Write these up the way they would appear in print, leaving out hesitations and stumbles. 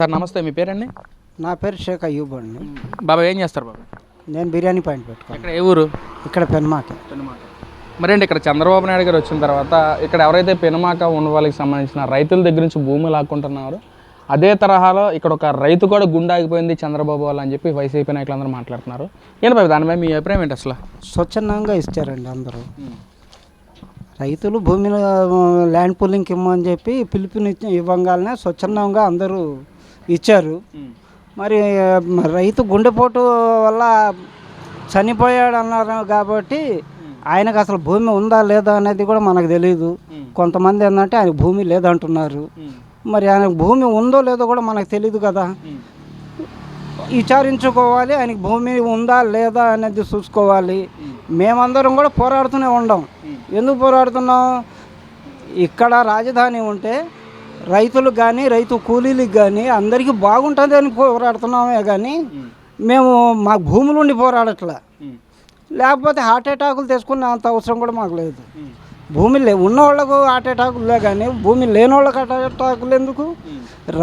Sir నమస్తే, మీ పేరండి? నా పేరు షేక్ అయ్యూబ్ అండి. బాబా ఏం చేస్తారు బాబా? నేను బిర్యానీ పాయింట్ పెట్టుకోను. ఇక్కడ ఏ ఊరు? ఇక్కడ పెనుమాక. మరేంటి ఇక్కడ చంద్రబాబు నాయుడు గారు వచ్చిన తర్వాత ఇక్కడ ఎవరైతే పెనుమాక ఉన్న వాళ్ళకి సంబంధించిన రైతుల దగ్గర నుంచి భూమి లాక్కుంటున్నారో అదే తరహాలో ఇక్కడ ఒక రైతు కూడా గుండాగిపోయింది చంద్రబాబు వాళ్ళు అని చెప్పి వైసీపీ నాయకులందరూ మాట్లాడుతున్నారు. ఏంటి బాబు దానిపై మీ అభిప్రాయం ఏంటి? అసలు స్వచ్ఛందంగా ఇచ్చారండి అందరూ. రైతులు భూమిని ల్యాండ్ పూలింగ్కి ఇవ్వమని చెప్పి పిలుపుని ఇవ్వగానే స్వచ్ఛందంగా అందరూ ఇచ్చారు. మరి రైతు గుండెపోటు వల్ల చనిపోయాడు అన్నారు కాబట్టి ఆయనకు అసలు భూమి ఉందా లేదా అనేది కూడా మనకు తెలియదు. కొంతమంది ఏంటంటే ఆయన భూమి లేదంటున్నారు. మరి ఆయనకు భూమి ఉందో లేదో కూడా మనకు తెలియదు కదా. విచారించుకోవాలి, ఆయనకు భూమి ఉందా లేదా అనేది చూసుకోవాలి. మేమందరం కూడా పోరాడుతూనే ఉండం. ఎందుకు పోరాడుతున్నాం? ఇక్కడ రాజధాని ఉంటే రైతులకు కానీ రైతు కూలీలకు కానీ అందరికీ బాగుంటుంది అని పోరాడుతున్నామే కానీ మేము మా భూములు ఉండి పోరాడట్లే. లేకపోతే హార్ట్ అటాకులు తెచ్చుకునే అంత అవసరం కూడా మాకు లేదు. భూమి ఉన్న వాళ్ళకు హార్ట్ అటాకులే కానీ భూమి లేని వాళ్ళకి హార్ట్ అటాకులు ఎందుకు?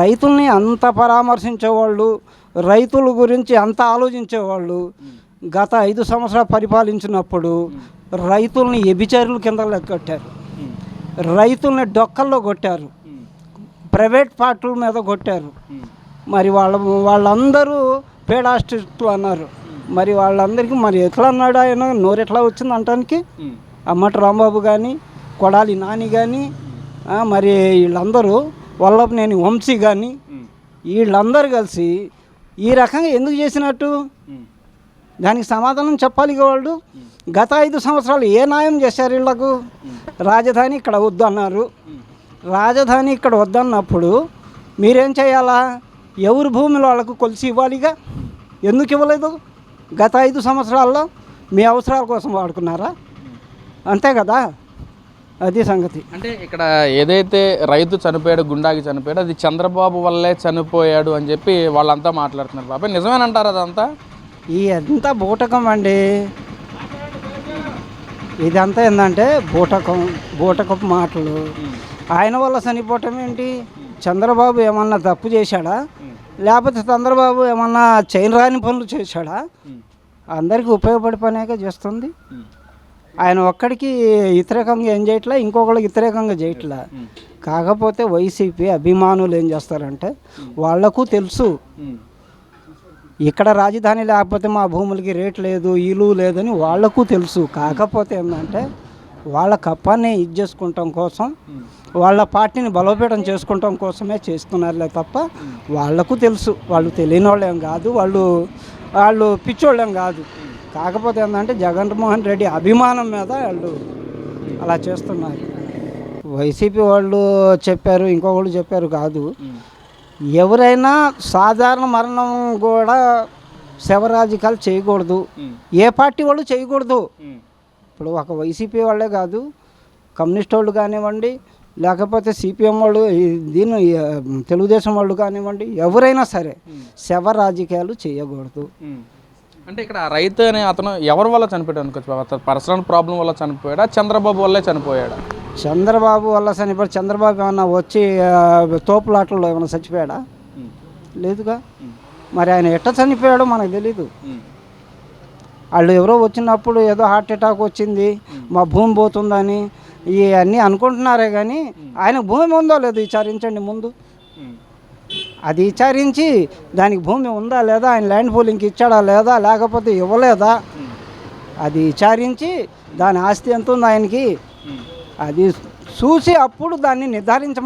రైతుల్ని అంత పరామర్శించేవాళ్ళు, రైతుల గురించి అంత ఆలోచించేవాళ్ళు గత 5 సంవత్సరాలు పరిపాలించినప్పుడు రైతుల్ని వ్యభిచారుల కింద లెక్కట్టారు, రైతుల్ని డొక్కల్లో కొట్టారు, ప్రైవేట్ పార్టీల మీద కొట్టారు. మరి వాళ్ళందరూ పేడాస్టిస్టులు అన్నారు. మరి వాళ్ళందరికీ మరి ఎట్లా అన్నాడు ఆయన? నోరు ఎట్లా వచ్చింది అంటానికి? అమ్మటి రాంబాబు కానీ, కొడాలి నాని కానీ, మరి వీళ్ళందరూ వల్లభనేని వంశీ కానీ వీళ్ళందరూ కలిసి ఈ రకంగా ఎందుకు చేసినట్టు? దానికి సమాధానం చెప్పాలి వాళ్ళు. గత 5 సంవత్సరాలు ఏ న్యాయం చేశారు వీళ్ళకు? రాజధాని ఇక్కడ వద్దన్నారు. రాజధాని ఇక్కడ వద్దన్నప్పుడు మీరేం చేయాలా? ఎవరి భూమిలో వాళ్ళకు కొలిసి ఇవ్వాలిగా. ఎందుకు ఇవ్వలేదు? గత 5 సంవత్సరాల్లో మీ అవసరాల కోసం వాడుకున్నారా? అంతే కదా, అది సంగతి. అంటే ఇక్కడ ఏదైతే రైతు చనిపోయాడు, గుండాకి చనిపోయాడు, అది చంద్రబాబు వల్లే చనిపోయాడు అని చెప్పి వాళ్ళంతా మాట్లాడుతున్నారు. బాబాయ్ నిజమేనంటారు అదంతా? ఎంత బూటకం అండి ఇదంతా. ఏంటంటే బూటకపు మాటలు. ఆయన వల్ల చనిపోవటం ఏంటి? చంద్రబాబు ఏమన్నా తప్పు చేశాడా? లేకపోతే చంద్రబాబు ఏమన్నా చేయరాని పనులు చేశాడా? అందరికీ ఉపయోగపడే పనేగా చేస్తుంది. ఆయన ఒక్కడికి వ్యతిరేకంగా ఏం చేయట్లా, ఇంకొకళ్ళకి వ్యతిరేకంగా చేయట్లా. కాకపోతే వైసీపీ అభిమానులు ఏం చేస్తారంటే వాళ్లకు తెలుసు ఇక్కడ రాజధాని లేకపోతే మా భూములకి రేట్ లేదు, ఇలువ లేదని వాళ్లకు తెలుసు. కాకపోతే ఏంటంటే వాళ్ళ కప్పాన్ని ఇది చేసుకుంటాం కోసం, వాళ్ళ పార్టీని బలోపేతం చేసుకుంటాం కోసమే చేస్తున్నారులే తప్ప వాళ్లకు తెలుసు. వాళ్ళు తెలియని వాళ్ళేం కాదు, వాళ్ళు పిచ్చోళ్ళేం కాదు. కాకపోతే ఏంటంటే జగన్మోహన్ రెడ్డి అభిమానం మీద వాళ్ళు అలా చేస్తున్నారు. వైసీపీ వాళ్ళు చెప్పారు, ఇంకొకళ్ళు చెప్పారు కాదు. ఎవరైనా సాధారణ మరణం కూడా శవరాజకాలు చేయకూడదు. ఏ పార్టీ వాళ్ళు చేయకూడదు. ఇప్పుడు ఒక వైసీపీ వాళ్ళే కాదు, కమ్యూనిస్ట్ వాళ్ళు కానివ్వండి, లేకపోతే సిపిఎం వాళ్ళు, దీని తెలుగుదేశం వాళ్ళు కానివ్వండి, ఎవరైనా సరే శవ రాజకీయాలు చేయకూడదు. అంటే ఇక్కడ రైతు అనే అతను ఎవరి వల్ల చనిపోయాడు అనుకోవచ్చు? పర్సనల్ ప్రాబ్లం వల్ల చనిపోయాడా, చంద్రబాబు వల్లే చనిపోయాడా? చంద్రబాబు వల్ల చనిపోయాడు. చంద్రబాబు ఏమన్నా వచ్చి తోపులాటల్లో ఏమైనా చచ్చిపోయాడా? లేదుగా. మరి ఆయన ఎట్లా చనిపోయాడో మనకు తెలీదు. వాళ్ళు ఎవరో వచ్చినప్పుడు ఏదో హార్ట్ అటాక్ వచ్చింది, మా భూమి పోతుందని ఇవన్నీ అనుకుంటున్నారే కానీ ఆయన భూమి ఉందో లేదో విచారించండి ముందు. అది విచారించి దానికి భూమి ఉందా లేదా, ఆయన ల్యాండ్ పూలింగ్కి ఇచ్చాడా లేదా, లేకపోతే ఇవ్వలేదా, అది విచారించి దాని ఆస్తి ఎంత ఉంది ఆయనకి అది చూసి అప్పుడు దాన్ని నిర్ధారించమని